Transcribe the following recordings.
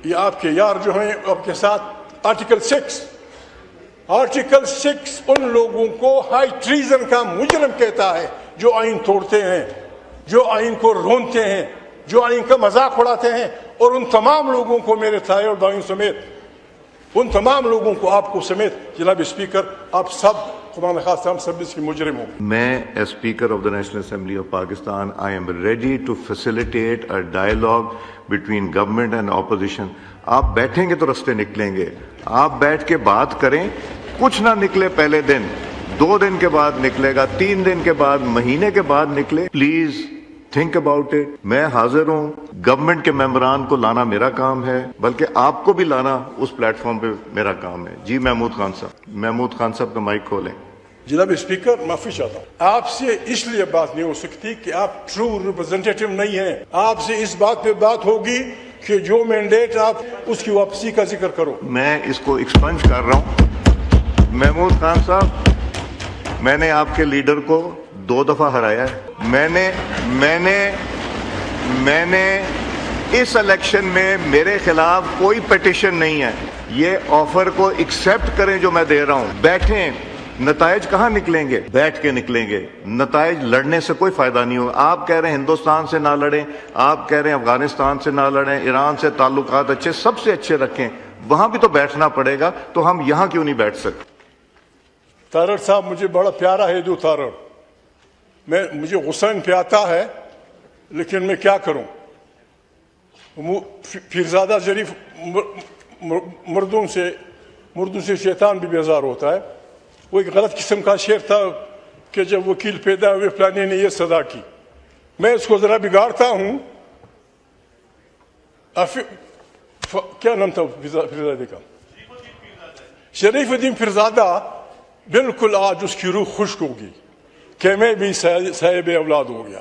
یہ آپ کے یار جو ہیں آپ کے ساتھ آرٹیکل 6 ان لوگوں کو ہائی ٹریزن کا مجرم کہتا ہے جو آئین توڑتے ہیں، جو آئین کو رونتے ہیں، جو آئین کا مذاق اڑاتے ہیں. اور ان تمام لوگوں کو، میرے تھائے اور بھائیوں سمیت، ان تمام لوگوں کو، آپ کو سمیت جناب اسپیکر، آپ سب خدا نخواستہ ہم سب اس کے مجرم ہوں. میں as speaker of the national assembly of Pakistan I am ready to facilitate a dialogue between government and opposition. آپ بیٹھیں گے تو رستے نکلیں گے. آپ بیٹھ کے بات کریں، کچھ نہ نکلے پہلے دن، 2 دن کے بعد نکلے گا، 3 دن کے بعد، مہینے کے بعد نکلے. Please think about it. میں حاضر ہوں. گورنمنٹ کے ممبران کو لانا میرا کام ہے، بلکہ آپ کو بھی لانا اس پلیٹ فارم پہ میرا کام ہے. جی محمود خان صاحب کا مائک کھولیں. جناب اسپیکر، معافی چاہتا ہوں. آپ سے اس لیے بات نہیں ہو سکتی کہ آپ ٹرو ریپرزینٹیٹو نہیں ہیں. آپ سے اس بات پہ بات ہوگی کہ جو مینڈیٹ آپ اس کی واپسی کا ذکر کرو. میں اس کو ایکسپنج کر رہا ہوں. محمود خان صاحب، میں نے آپ کے لیڈر کو 2 دفعہ ہرایا ہے. میں نے اس الیکشن میں میرے خلاف کوئی پیٹیشن نہیں ہے. یہ آفر کو ایکسیپٹ کریں جو میں دے رہا ہوں. بیٹھیں. نتائج کہاں نکلیں گے؟ بیٹھ کے نکلیں گے. نتائج لڑنے سے کوئی فائدہ نہیں ہوگا. آپ کہہ رہے ہیں ہندوستان سے نہ لڑیں، آپ کہہ رہے ہیں افغانستان سے نہ لڑیں، ایران سے تعلقات اچھے، سب سے اچھے رکھیں. وہاں بھی تو بیٹھنا پڑے گا، تو ہم یہاں کیوں نہیں بیٹھ سکتے؟ تارڑ صاحب مجھے بڑا پیارا ہے تارڑ. مجھے غصہ ان پہ آتا ہے، لیکن میں کیا کروں. پیرزادہ شریف مردوں سے شیطان بھی بیزار ہوتا ہے. وہ ایک غلط قسم کا شعر تھا کہ جب وکیل پیدا ہوئے فلانے نے یہ صدا کی. میں اس کو ذرا بگاڑتا ہوں. کیا نام تھا پیرزادے کا؟ شریف الدین پیرزادہ. بالکل آج اس کی روح خشک ہوگی کہ میں بھی صاحب اولاد ہو گیا.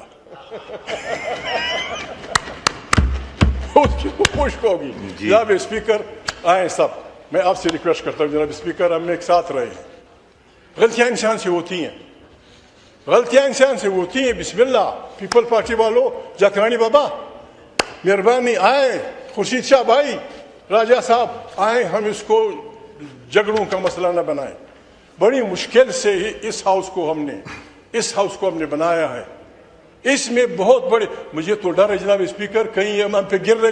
اس کی روح خشک ہوگی. جناب اسپیکر آئیں سب. میں آپ سے ریکویسٹ کرتا ہوں جناب اسپیکر، ہم ایک ساتھ رہے ہیں. غلطیاں انسان سے ہوتی ہیں. بسم اللہ. پیپل پارٹی والوں، جاکرانی بابا مہربانی آئیں. خورشید شاہ بھائی، راجہ صاحب آئیں. ہم اس کو جھگڑوں کا مسئلہ نہ بنائیں. بڑی مشکل سے ہی اس ہاؤس کو ہم نے بنایا ہے. اس میں بہت بڑے، مجھے تو ڈر ہے جناب اسپیکر کہیں ہم پہ گر نہ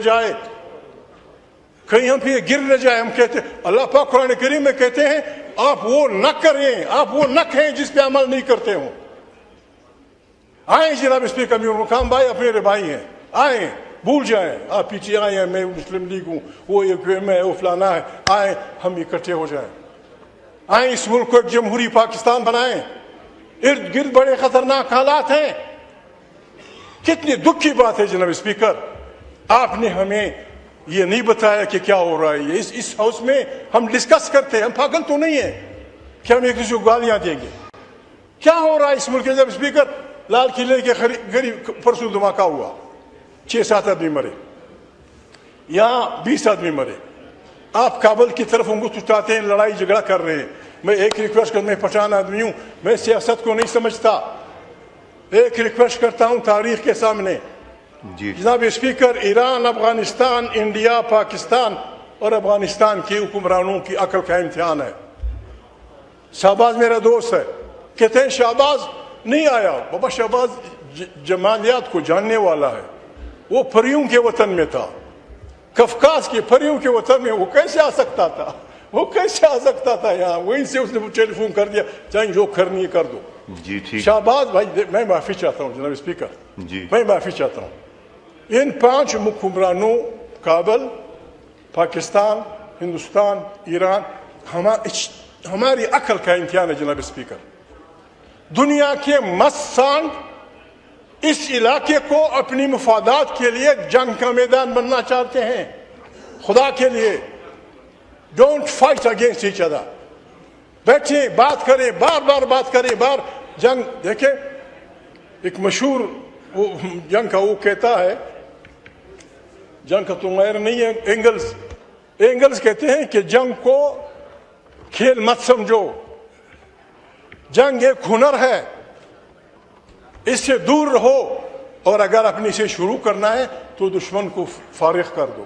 جائے. ہم کہتے اللہ پاک قرآن کریم میں کہتے ہیں آپ وہ نہ کریں، آپ وہ نہ کہیں جس پہ عمل نہیں کرتے ہوں. آئیں جناب اسپیکر، امیر مقام بھائی آپ میرے بھائی ہیں. آئیں، بھول جائیں آپ پیچھے آئے ہیں. میں مسلم لیگ ہوں، وہ میں وہ فلانا ہے. آئیں ہم اکٹھے ہو جائیں. آئیں اس ملک کو ایک جمہوری پاکستان بنائیں. ارد گرد بڑے خطرناک حالات ہیں. کتنی دکھ کی بات ہے جناب اسپیکر، آپ نے ہمیں یہ نہیں بتایا کہ کیا ہو رہا ہے. اس ہاؤس میں ہم ڈسکس کرتے ہیں. ہم پاگل تو نہیں ہیں کہ ہم ایک دوسرے کو گالیاں دیں گے. کیا ہو رہا ہے اس ملک کے جناب اسپیکر؟ لال قلعے کے قریب پرسوں دھماکہ ہوا، 6-7 آدمی مرے، یہاں 20 آدمی مرے. آپ کابل کی طرف انگوٹھ اٹھاتے ہیں، لڑائی جھگڑا کر رہے ہیں. میں ایک ریکویسٹ کرتا ہوں، میں پٹھان آدمی ہوں، میں سیاست کو نہیں سمجھتا. ایک ریکویسٹ کرتا ہوں تاریخ کے سامنے. جناب اسپیکر، ایران، افغانستان، انڈیا، پاکستان اور افغانستان کے حکمرانوں کی عقل کا امتحان ہے. شہباز میرا دوست ہے، کہتے ہیں شہباز نہیں آیا. بابا شہباز جمالیات کو جاننے والا ہے. وہ پریوں کے وطن میں تھا، کفکاز کے پریوں کے وطن میں. وہ کیسے آ سکتا تھا یہاں؟ وہیں سے اس نے ٹیلی فون کر دیا، چاہے جو کرنی ہے کر دو. جی ٹھیک. شہباز بھائی میں معافی چاہتا ہوں جناب اسپیکر. میں معافی چاہتا ہوں. ان 5 حکمرانوں، کابل، پاکستان، ہندوستان، ایران، ہماری عقل کا امتحان ہے جناب اسپیکر. دنیا کے مست اس علاقے کو اپنی مفادات کے لیے جنگ کا میدان بننا چاہتے ہیں. خدا کے لیے don't fight against each other. بیٹھیں، بات کریں، بار بات کریں. جنگ دیکھیں، ایک مشہور جنگ کا وہ کہتا ہے، جنگ کا تو غیر نہیں ہے، اینگلز کہتے ہیں کہ جنگ کو کھیل مت سمجھو. جنگ ایک ہنر ہے، اس سے دور رہو، اور اگر اپنی سے شروع کرنا ہے تو دشمن کو فارغ کر دو.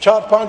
4-5